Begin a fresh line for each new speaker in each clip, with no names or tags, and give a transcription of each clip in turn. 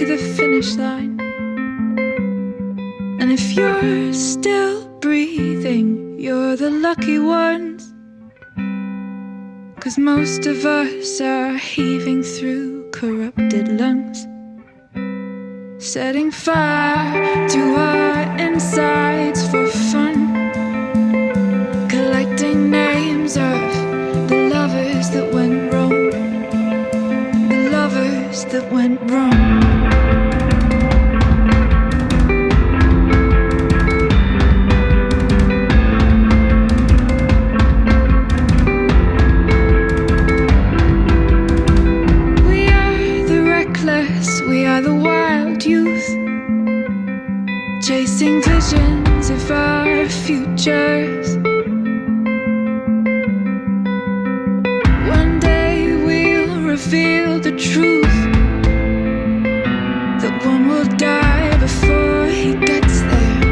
to the finish line. And if you're still breathing, you're the lucky ones. 'Cause most of us are heaving through corrupted lungs, setting fire to our insides for fun, collecting names of the lovers that went wrong, the lovers that went wrong. We are the wild youth, chasing visions of our futures. One day we'll reveal the truth, that one will die before he gets there.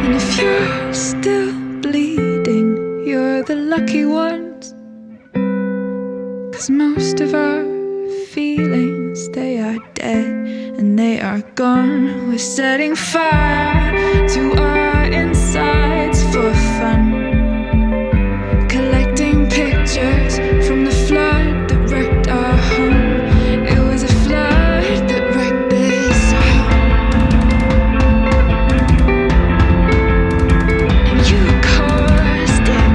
And if you're still bleeding, you're the lucky ones. 'Cause most of our feelings, they are dead and they are gone. We're setting fire to our insides for fun, collecting pictures from the flood that wrecked our home. It was a flood that wrecked this home. And you caused it.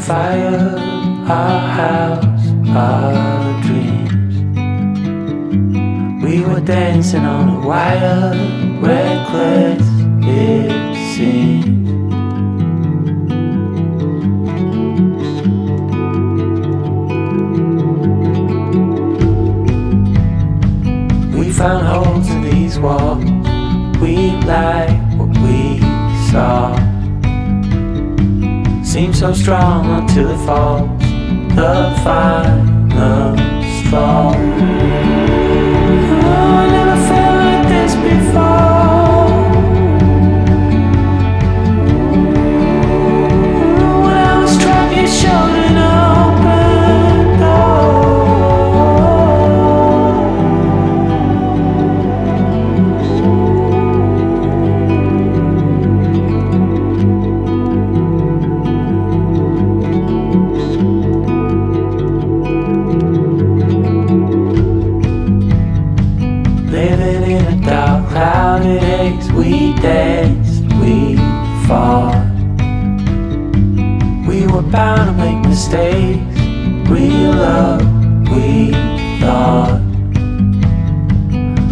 fire, our house, our dreams. We were dancing on a wire, reckless it seemed. We found holes in these walls, we like what we saw. Seems so strong until it falls, the final straw. Oh, I never felt like this before. When I was trapped, you showed an open door. Living in a dark, clouded haze, we danced, we fought. We were bound to make mistakes, real love, we thought.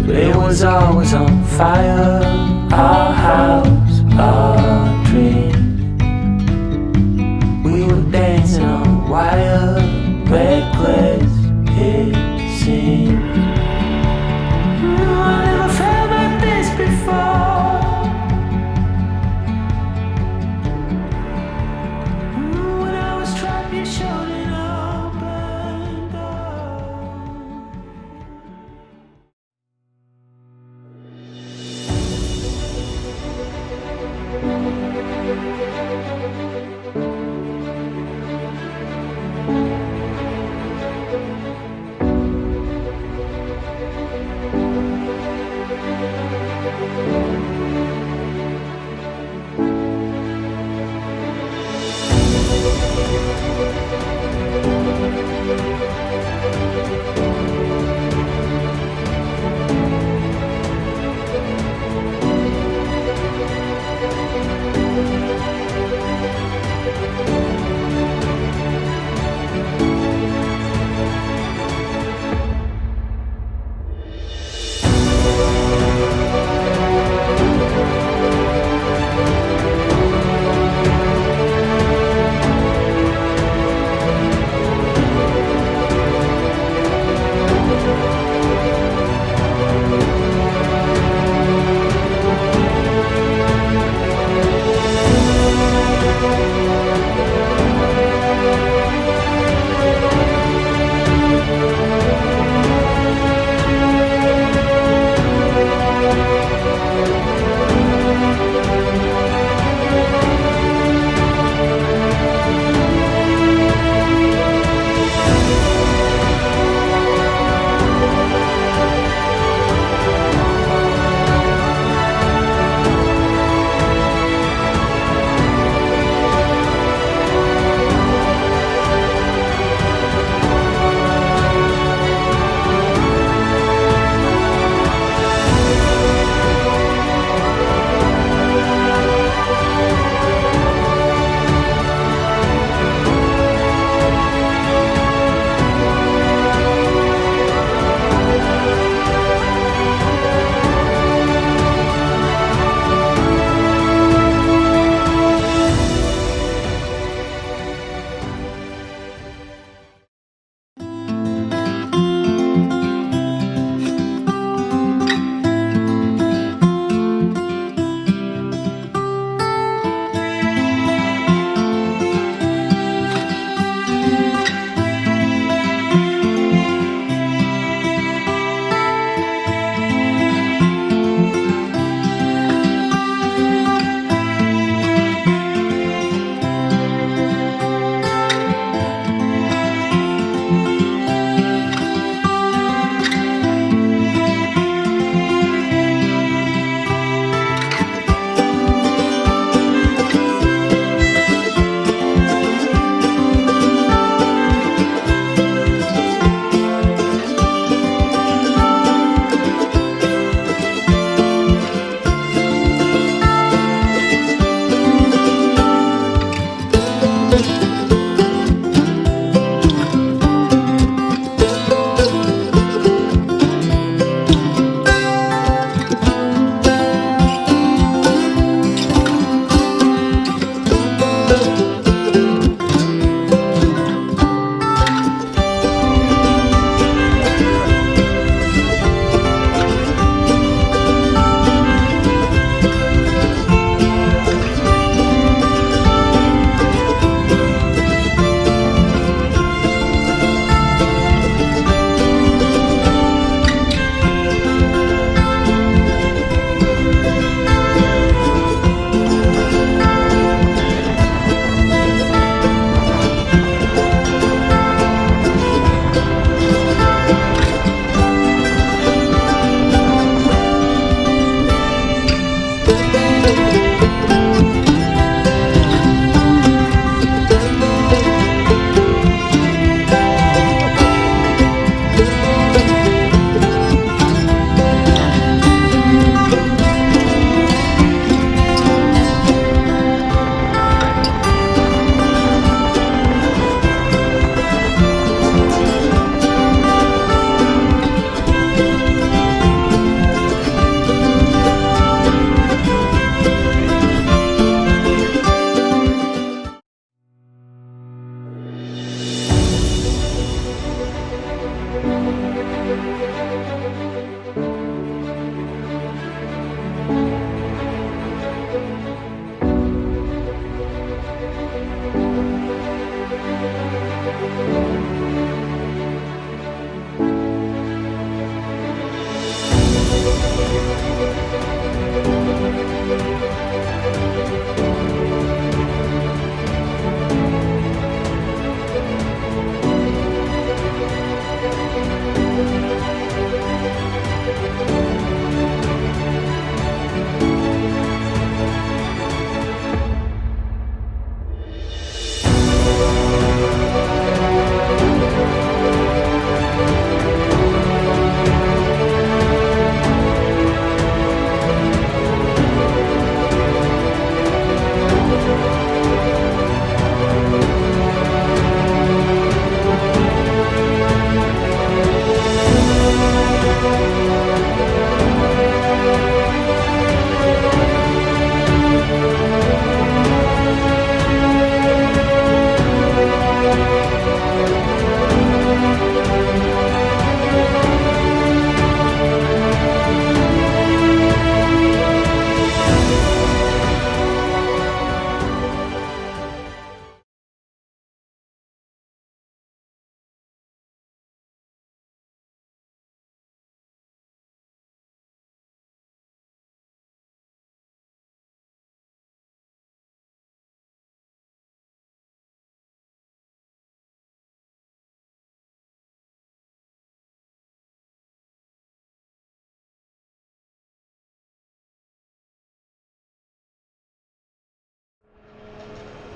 But it was always on fire, our house, our dreams. We were dancing on a wire, reckless it seemed. I never felt like this before. When I was trapped, you showed an open door.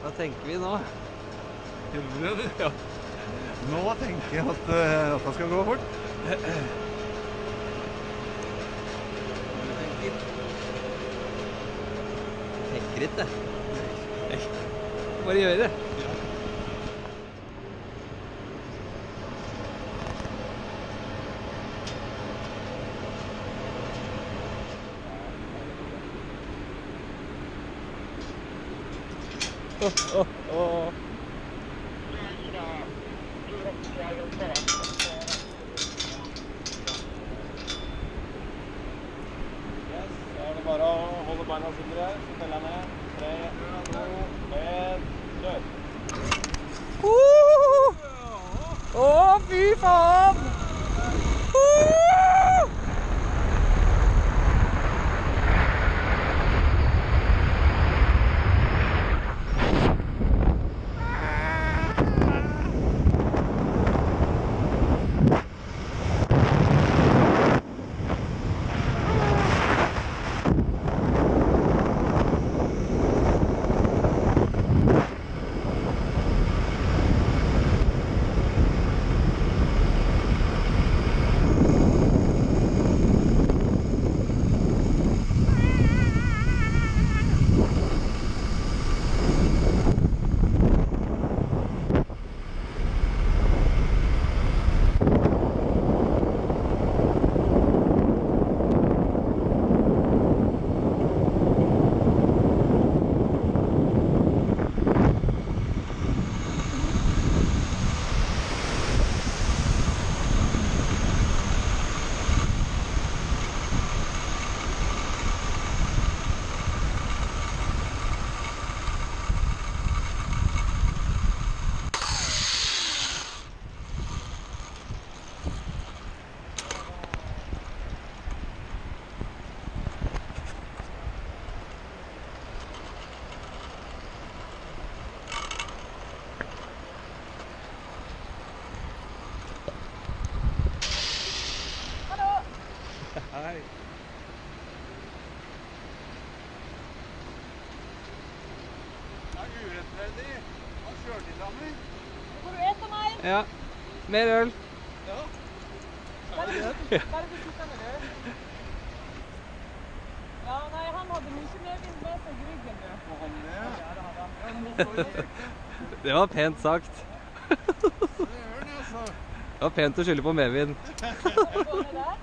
Hva tenker vi nå?
100, du?
Ja.
Nå tenker jeg at det skal gå fort.
Jeg tenker ikke. Bare gjør det.
Så er det bare å holde beina sine her, så teller jeg ned. 3, 2, 1, kjør.
Å, fy faen! Hei.
Det er urettferdig. Han kjørte inn av meg.
Får du et av meg?
Ja, mer øl.
Ja.
Bare hvis du stemmer det. Ja, nei, han hadde mye medvind med seg i ryggen, du.
Og han det.
Ja, det hadde han.
Ja, nå står vi ikke.
Det var pent sagt.
Det gjør den, altså.
Det var pent å skylde på medvind.
Gå ned der.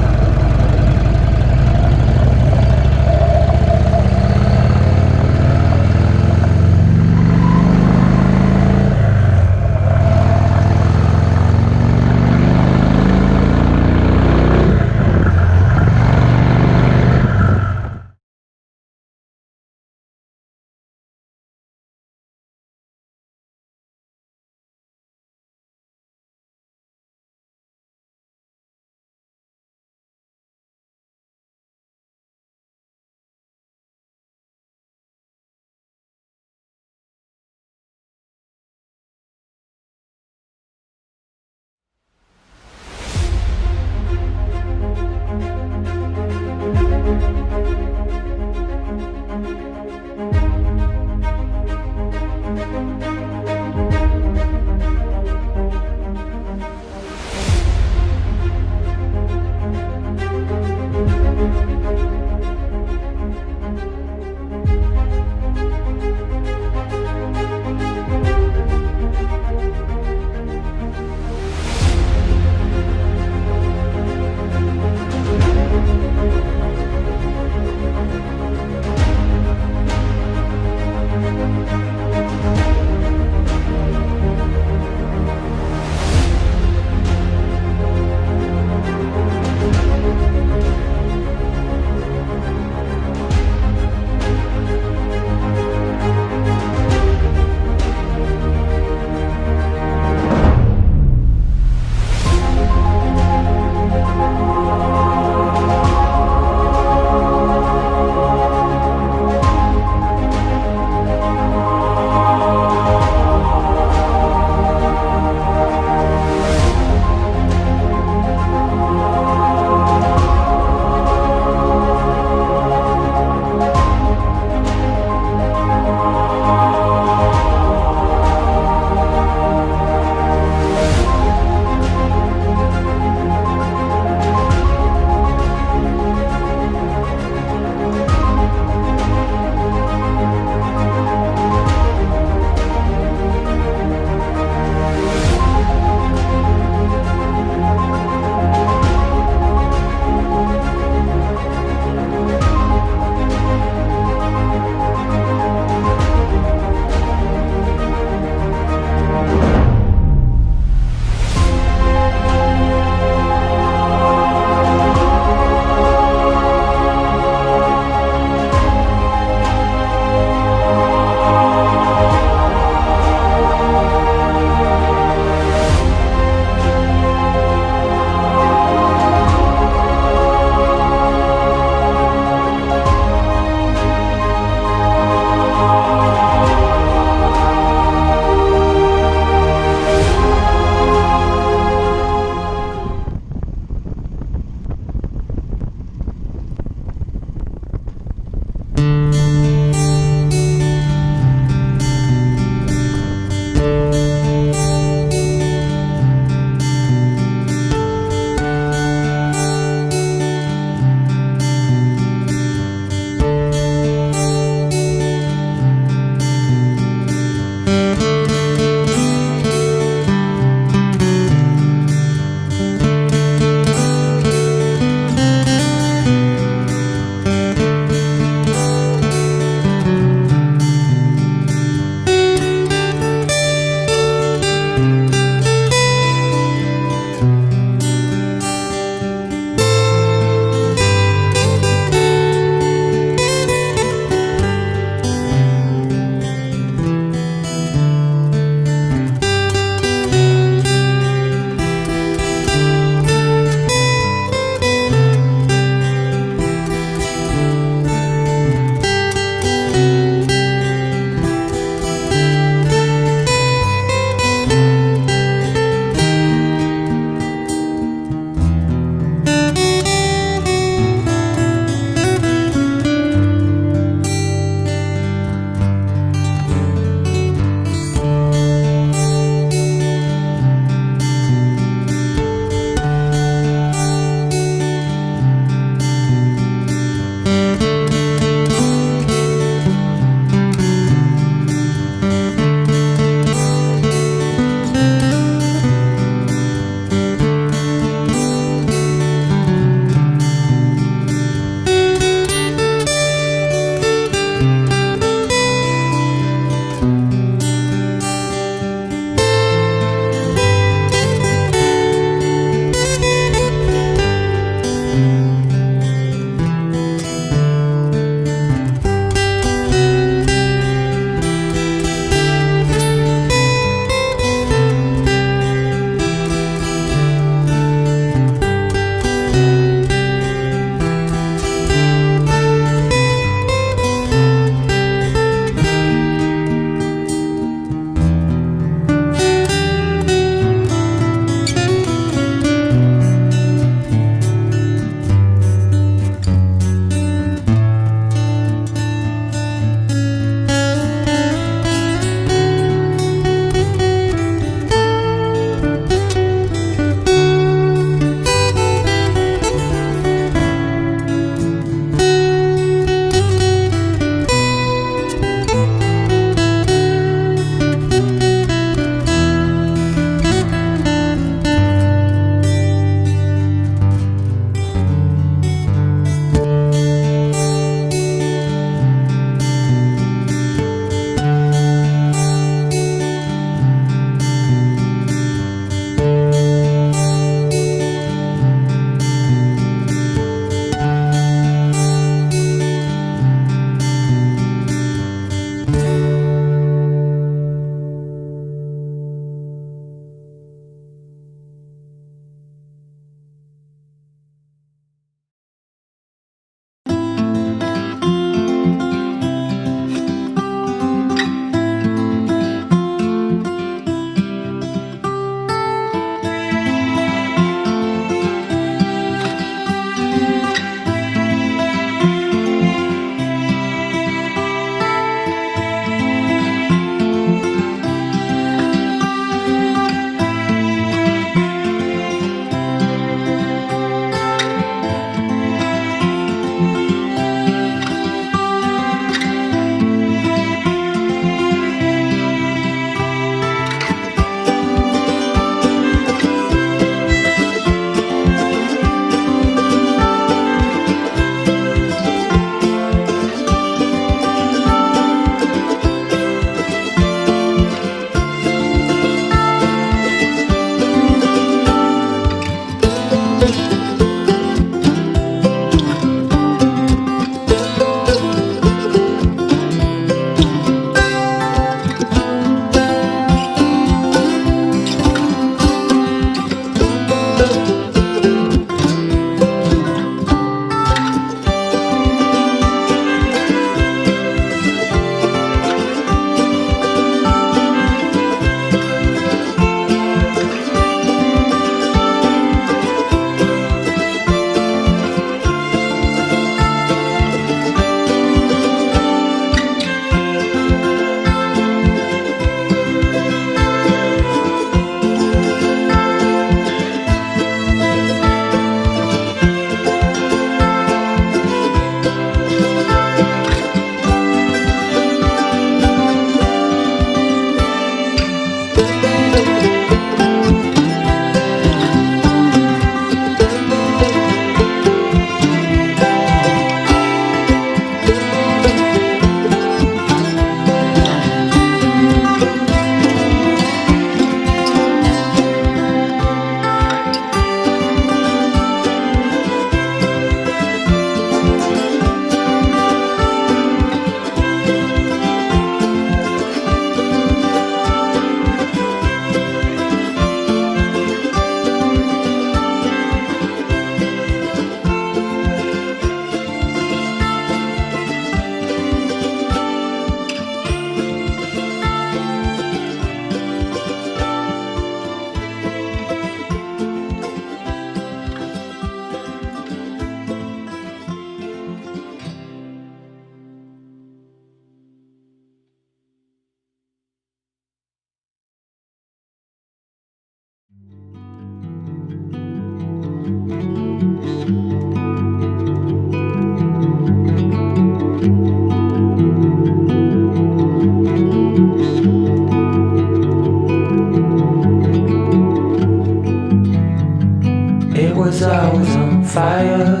fire,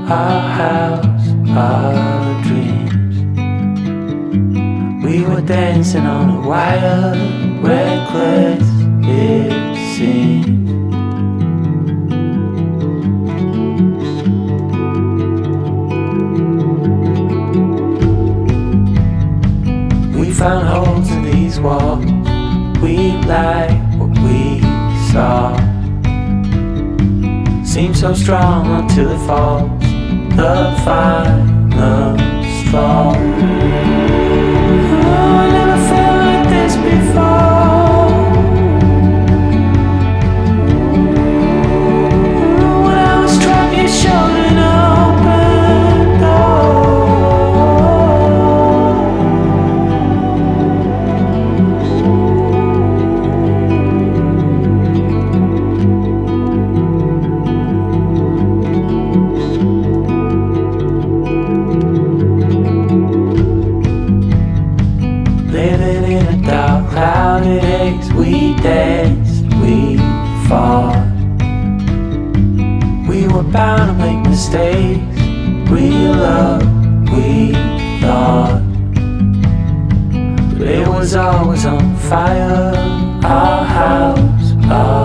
our house, our dreams. We were dancing on a wire, reckless it seemed. We found holes in these walls. We like what we saw. Seems so strong until it falls. The final straw. Oh, I never felt like this before. When I was trapped, you showed an open door. Living in a dark, clouded haze. We danced, we fought. We were bound to make mistakes. Real love, we thought. But it was always on fire. Our house, our